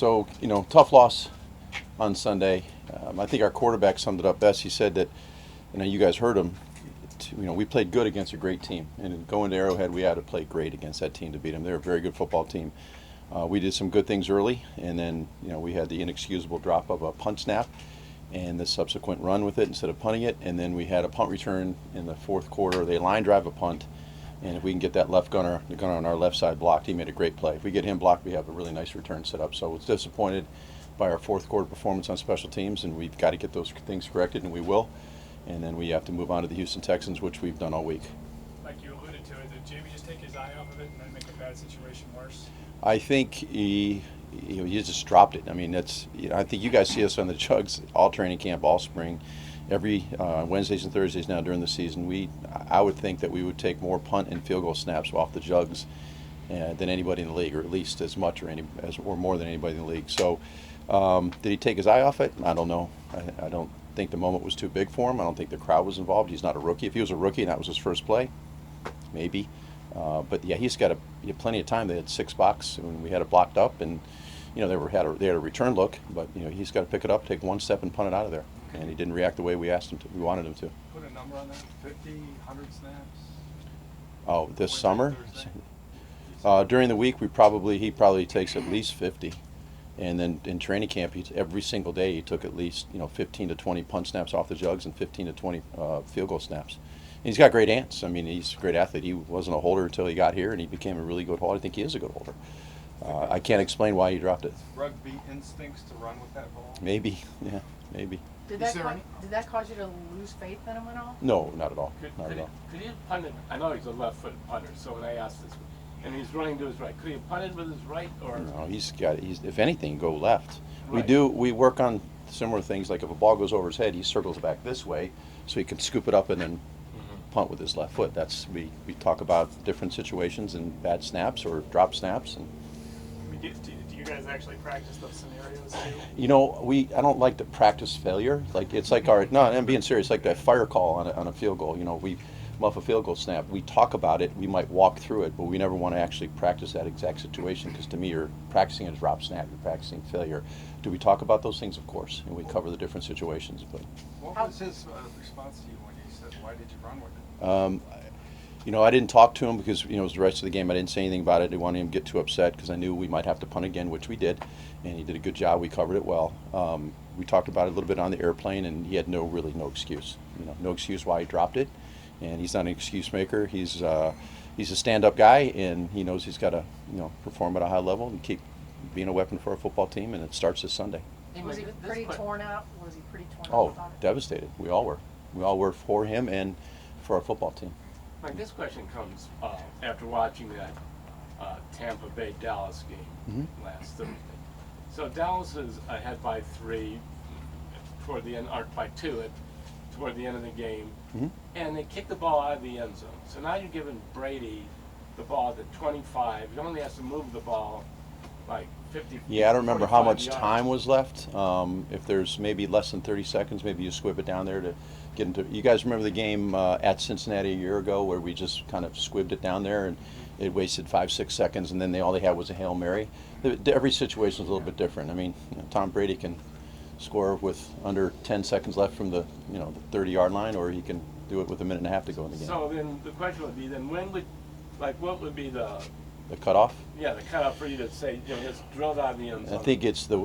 So, tough loss on Sunday. I think our quarterback summed it up best. He said that, you guys heard him. We played good against a great team, and going to Arrowhead, we had to play great against that team to beat them. They're a very good football team. We did some good things early, and then we had the inexcusable drop of a punt snap, and the subsequent run with it instead of punting it, and then we had a punt return in the fourth quarter. They line drive a punt, and if we can get that left gunner, the gunner on our left side blocked, he made a great play. If we get him blocked, we have a really nice return set up. So I was disappointed by our fourth quarter performance on special teams, and we've got to get those things corrected, and we will. And then we have to move on to the Houston Texans, which we've done all week. Like you alluded to, did Jamie just take his eye off of it and then make a bad situation worse? I think he just dropped it. I mean, I think you guys see us on the jugs all training camp, all spring, every Wednesdays and Thursdays now during the season. I would think that we would take more punt and field goal snaps off the jugs than anybody in the league, or at least as much or more than anybody in the league. So, did he take his eye off it? I don't know. I don't think the moment was too big for him. I don't think the crowd was involved. He's not a rookie. If he was a rookie and that was his first play, maybe. But yeah, he had plenty of time. They had 6 blocks when we had it blocked up, and they had a return look. But he's got to pick it up, take one step, and punt it out of there. And he didn't react the way we asked him to. We wanted him to. Put a number on that. 50, 100 snaps. Oh, this summer. During the week, he probably takes at least 50. And then in training camp, every single day he took at least 15 to 20 punt snaps off the jugs and 15 to 20 field goal snaps. And he's got great hands. I mean, he's a great athlete. He wasn't a holder until he got here, and he became a really good holder. I think he is a good holder. I can't explain why he dropped it. Rugby instincts to run with that ball? Maybe, yeah, maybe. Did that cause you to lose faith in him at all? No, not at all. Not at all. Could he have punted? I know he's a left-footed punter, so when I asked this, and he's running to his right, could he have punted with his right or? No, if anything, go left. Right. We work on similar things, like if a ball goes over his head, he circles back this way so he can scoop it up and then punt with his left foot. We talk about different situations and bad snaps or drop snaps. And Do you guys actually practice those scenarios too? I don't like to practice failure. Like it's like I'm being serious. Like that fire call on a field goal. We muff a field goal snap. We talk about it. We might walk through it, but we never want to actually practice that exact situation, because to me, you're practicing a drop snap. You're practicing failure. Do we talk about those things? Of course, and we cover the different situations. But what was his response to you when you said, "Why did you run with it"? I didn't talk to him because it was the rest of the game. I didn't say anything about it. I didn't want him to get too upset because I knew we might have to punt again, which we did, and he did a good job. We covered it well. We talked about it a little bit on the airplane, and he had no excuse. No excuse why he dropped it, and he's not an excuse maker. He's a stand-up guy, and he knows he's got to perform at a high level and keep being a weapon for our football team. And it starts this Sunday. Was he pretty torn out? Was he pretty torn out? Oh, about it? devastated. We all were. We all were for him and for our football team. Mike, this question comes after watching that Tampa Bay Dallas game last Thursday. So Dallas is ahead by 3 toward the end, or by 2 toward the end of the game, and they kick the ball out of the end zone. So now you're giving Brady the ball at the 25. He only has to move the ball like 50. Yeah, I don't remember how much yards. time was left. If there's maybe less than 30 seconds, maybe you squib it down there to get into. You guys remember the game at Cincinnati a year ago where we just kind of squibbed it down there and it wasted 5-6 seconds, and then all they had was a Hail Mary. Every situation is a little bit different. I mean, Tom Brady can score with under 10 seconds left from the 30-yard line, or he can do it with a minute and a half to go in the game. So then the question would be, what would be the cutoff? Yeah, the cutoff for you to say, just drill it out of the end zone. I think it's the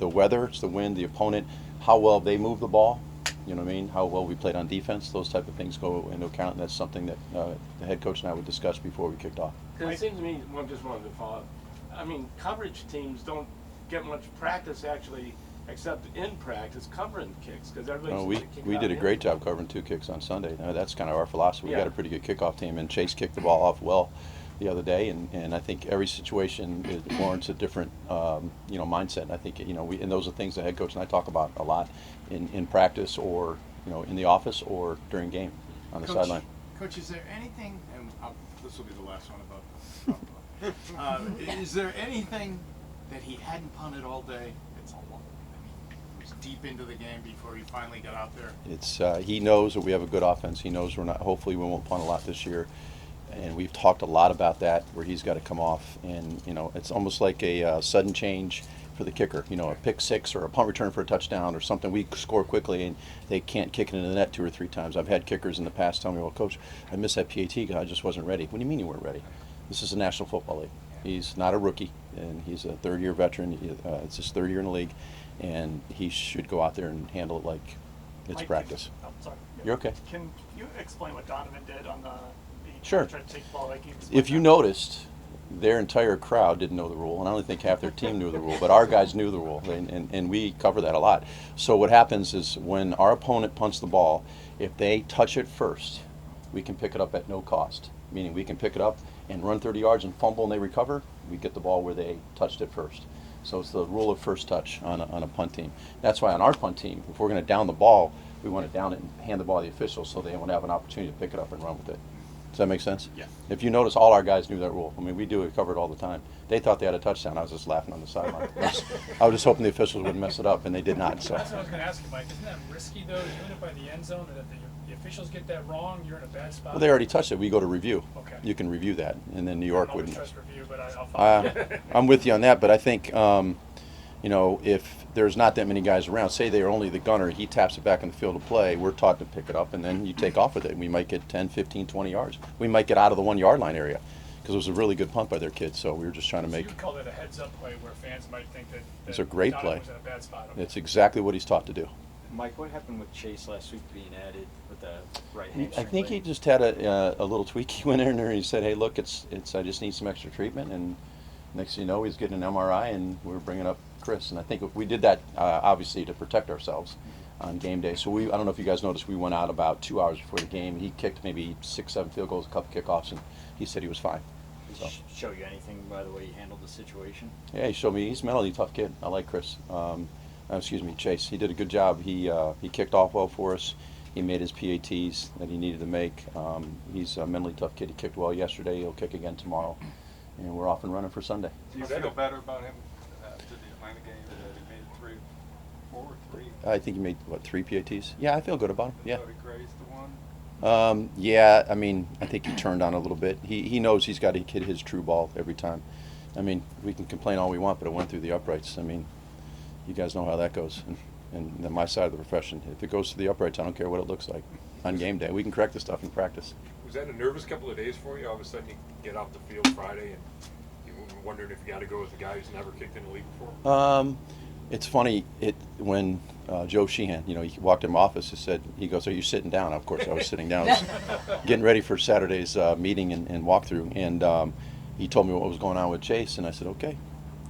weather, it's the wind, the opponent, how well they move the ball. You know what I mean? How well we played on defense. Those type of things go into account, and that's something that the head coach and I would discuss before we kicked off. Because it seems to me, just wanted to follow up. I mean, coverage teams don't get much practice actually, except in practice covering kicks, because everybody's we did a great job covering 2 kicks on Sunday. That's kind of our philosophy. We got a pretty good kickoff team, and Chase kicked the ball off well the other day, and I think every situation warrants a different mindset. I think and those are things the head coach and I talk about a lot in practice, or in the office, or during game on the sideline. Coach, is there anything, and this will be the last one about is there anything that he hadn't punted all day? It's a lot. He was deep into the game before he finally got out there. It's he knows that we have a good offense. He knows hopefully we won't punt a lot this year. And we've talked a lot about that, where he's got to come off, and it's almost like a sudden change for the kicker. You know, a pick six or a punt return for a touchdown or something. We score quickly and they can't kick it into the net 2 or 3 times. I've had kickers in the past tell me, well, Coach, I missed that PAT because I just wasn't ready. What do you mean you weren't ready? This is a National Football League. He's not a rookie, and he's a third-year veteran. It's his 3rd year in the league, and he should go out there and handle it like it's Mike, practice. Oh, sorry. You're okay. Can you explain what Donovan did on the Sure. tried to take the ball away? Can you explain If you that? noticed, their entire crowd didn't know the rule, and I don't think half their team knew the rule, but our guys knew the rule, and we cover that a lot. So what happens is when our opponent punts the ball, if they touch it first, we can pick it up at no cost, meaning we can pick it up and run 30 yards and fumble and they recover, we get the ball where they touched it first. So it's the rule of first touch on a punt team. That's why on our punt team, if we're going to down the ball, we want to down it and hand the ball to the officials so they want to have an opportunity to pick it up and run with it. Does that make sense? Yeah. If you notice, all our guys knew that rule. I mean, we do it, cover it all the time. They thought they had a touchdown. I was just laughing on the sideline. I was just hoping the officials wouldn't mess it up, and they did not. So. That's what I was going to ask you, Mike. Isn't that risky, though, doing it by the end zone? That if the officials get that wrong, you're in a bad spot? Well, they already touched it. We go to review. Okay. You can review that, and then New I York don't always wouldn't. trust review, but I'll follow you. I'm with you on that, but I think, you know, if there's not that many guys around, say they're only the gunner, he taps it back in the field of play, we're taught to pick it up, and then you take off with it. We might get 10, 15, 20 yards. We might get out of the 1 yard line area because it was a really good punt by their kids, so we were just trying to So make. you would call that a heads-up play where fans might think that It's a great Donovan play. was in a bad spot. Okay. It's exactly what he's taught to do. Mike, what happened with Chase last week being added with the right hamstring? I think he leg? just had a little tweak. He went in there and he said, "Hey, look, it's I just need some extra treatment." And next thing you know, he's getting an MRI, and we're bringing up Chris. And I think we did that obviously to protect ourselves on game day. So I don't know if you guys noticed, we went out about 2 hours before the game. He kicked maybe 6, 7 field goals, a couple kickoffs, and he said he was fine. Did So. he show you anything by the way he handled the situation? Yeah, he showed me he's a mentally tough kid. I like Chris. Chase. He did a good job. He kicked off well for us. He made his PATs that he needed to make. He's a mentally tough kid. He kicked well yesterday. He'll kick again tomorrow. And we're off and running for Sunday. Do you feel better about him to the Atlanta game that he made 3, 4, 3? I think he made, 3 PATs? Yeah, I feel good about him. Yeah. Thought he grazed the one? Yeah, I mean, I think he turned on a little bit. He knows he's got to hit his true ball every time. I mean, we can complain all we want, but it went through the uprights. I mean, you guys know how that goes. And then my side of the profession, if it goes to the uprights, I don't care what it looks like on game day. We can correct the stuff in practice. Was that a nervous couple of days for you? All of a sudden you get off the field Friday and you were wondering if you got to go with a guy who's never kicked in the league before? It's funny, when Joe Sheehan, he walked in my office, he goes, "Are you sitting down?" Of course, I was sitting down. I was getting ready for Saturday's meeting and walkthrough. And he told me what was going on with Chase, and I said, okay,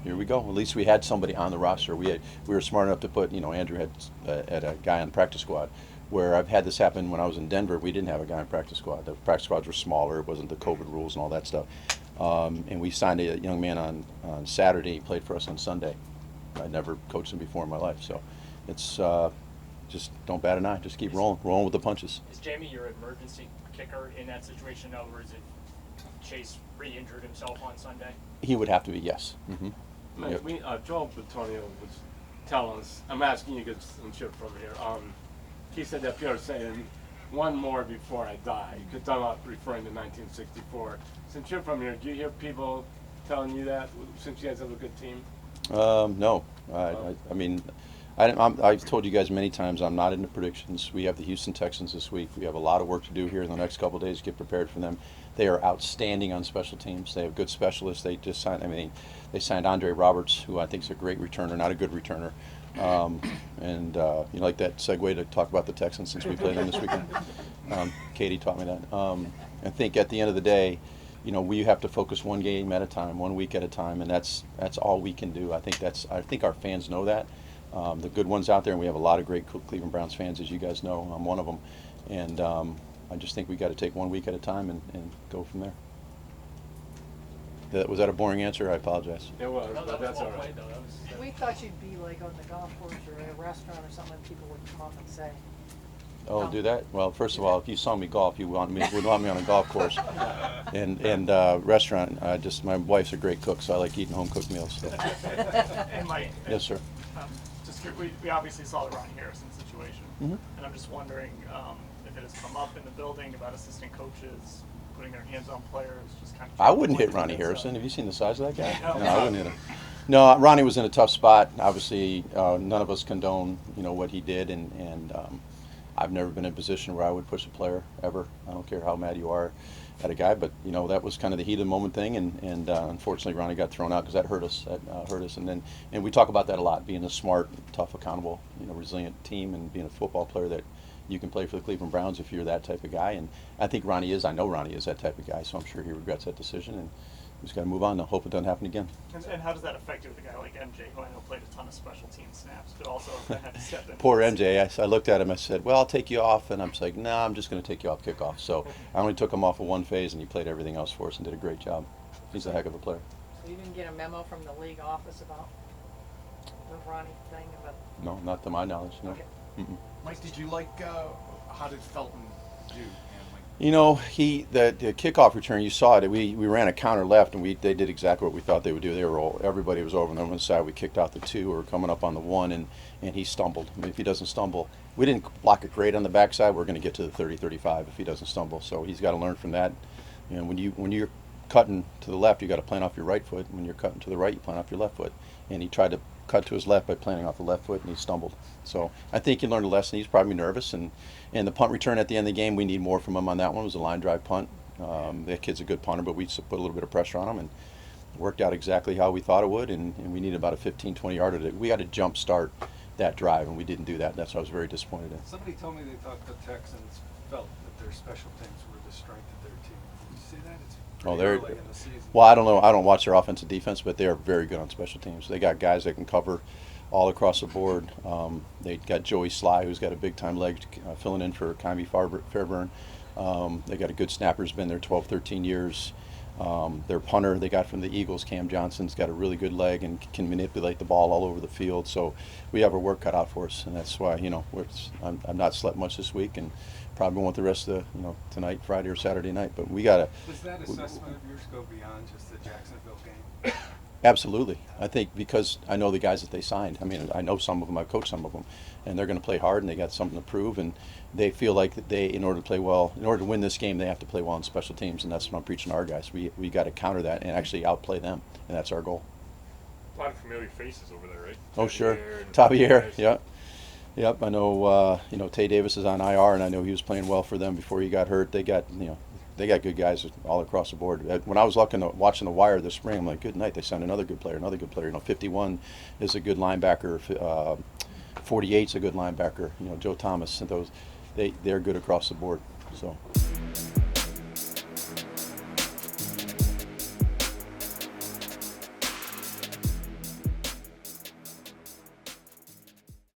here we go. At least we had somebody on the roster. We were smart enough to put, Andrew had a guy on the practice squad. Where I've had this happen when I was in Denver, we didn't have a guy on practice squad. The practice squads were smaller. It wasn't the COVID rules and all that stuff. And we signed a young man on Saturday. He played for us on Sunday. I'd never coached him before in my life. So it's just don't bat an eye. Just keep rolling with the punches. Is Jamie your emergency kicker in that situation? In other words, if Chase re-injured himself on Sunday? He would have to be, yes. Mm-hmm. Mike, Joel Batonio was telling us, I'm asking you to get some shit from here. He said that Pierre saying, "One more before I die," because I'm not referring to 1964. Since you're from here, do you hear people telling you that, since you guys have a good team? No. I mean, I've told you guys many times I'm not into predictions. We have the Houston Texans this week. We have a lot of work to do here in the next couple of days to get prepared for them. They are outstanding on special teams. They have good specialists. They just signed, they signed Andre Roberts, who I think is a great returner, not a good returner. You like that segue to talk about the Texans since we played them this weekend? Katie taught me that. I think at the end of the day, we have to focus one game at a time, 1 week at a time, and that's all we can do. I think our fans know that. The good ones out there, and we have a lot of great Cleveland Browns fans, as you guys know. I'm one of them, and I just think we got to take 1 week at a time and go from there. Was that a boring answer? I apologize. It was, No, but that was that's well all right. played, though. That was, We thought you'd be like on the golf course or at a restaurant or something, and people would come up and say, Oh, No. do that? Well, first of all, if you saw me golf, you would want me on a golf course and restaurant. My wife's a great cook, so I like eating home cooked meals. So. And Mike, Yes, sir. we obviously saw the Ron Harrison situation, Mhm. and I'm just wondering if it has come up in the building about assistant coaches putting their hands on players, just kind of. I wouldn't hit Ronnie Harrison. Have you seen the size of that guy? No, I wouldn't hit him. No, Ronnie was in a tough spot. Obviously, none of us condone, what he did, and I've never been in a position where I would push a player ever. I don't care how mad you are at a guy, but that was kind of the heat of the moment thing, and unfortunately, Ronnie got thrown out because that hurt us. And we talk about that a lot, being a smart, tough, accountable, resilient team, and being a football player that you can play for the Cleveland Browns if you're that type of guy. And I think Ronnie is. I know Ronnie is that type of guy, so I'm sure he regrets that decision, and he's got to move on. I hope it doesn't happen again. And how does that affect you with a guy like MJ, who I know played a ton of special team snaps, but also had to step in? Poor MJ. I looked at him. I said, "Well, I'll take you off," and I'm just like, "Nah, I'm just going to take you off kickoff." So I only took him off of one phase, and he played everything else for us and did a great job. He's a heck of a player. So you didn't get a memo from the league office about the Ronnie thing? No, not to my knowledge. No. Okay. Mm-mm. Mike, did you like how did Felton do? The kickoff return, you saw it. We ran a counter left, and they did exactly what we thought they would do. Everybody was over on the one side. We kicked out the 2, or coming up on the 1, and he stumbled. I mean, if he doesn't stumble, we didn't block it great on the backside. We're going to get to the 30, 35 if he doesn't stumble. So he's got to learn from that. When you're cutting to the left, you got to plant off your right foot. When you're cutting to the right, you plant off your left foot. And he tried to cut to his left by planting off the left foot, and he stumbled. So I think he learned a lesson. He's probably nervous, and the punt return at the end of the game, we need more from him on that one. It was a line drive punt. That kid's a good punter, but we just put a little bit of pressure on him, and it worked out exactly how we thought it would, and we needed about a 15, 20 yarder. We had to jump start that drive, and we didn't do that. That's what I was very disappointed in. Somebody told me they thought the Texans felt that their special teams were the strength of their team. Did you see that? It's pretty early in the season. Well, I don't know. I don't watch their offensive defense, but they are very good on special teams. They got guys that can cover all across the board. They got Joey Sly, who's got a big-time leg, filling in for Kymie Fairburn. They got a good snapper who's been there 12, 13 years. Their punter they got from the Eagles, Cam Johnson's got a really good leg and can manipulate the ball all over the field. So we have our work cut out for us, and that's why I've not slept much this week, and probably won't the rest of tonight, Friday or Saturday night. But we got to. Does that assessment of yours go beyond just the Jacksonville game? Absolutely. I think because I know the guys that they signed. I mean, I know some of them. I've coached some of them, and they're going to play hard, and they got something to prove, and they feel like that in order to play well, in order to win this game, they have to play well on special teams, and that's what I'm preaching to our guys. We got to counter that and actually outplay them, and that's our goal. A lot of familiar faces over there, right? Oh, sure. Tavier, yeah. Yep, I know. Tay Davis is on IR, and I know he was playing well for them before he got hurt. They got good guys all across the board. When I was watching the Wire this spring, I'm like, good night. They signed another good player. 51 is a good linebacker. 48's a good linebacker. Joe Thomas. And they're good across the board. So.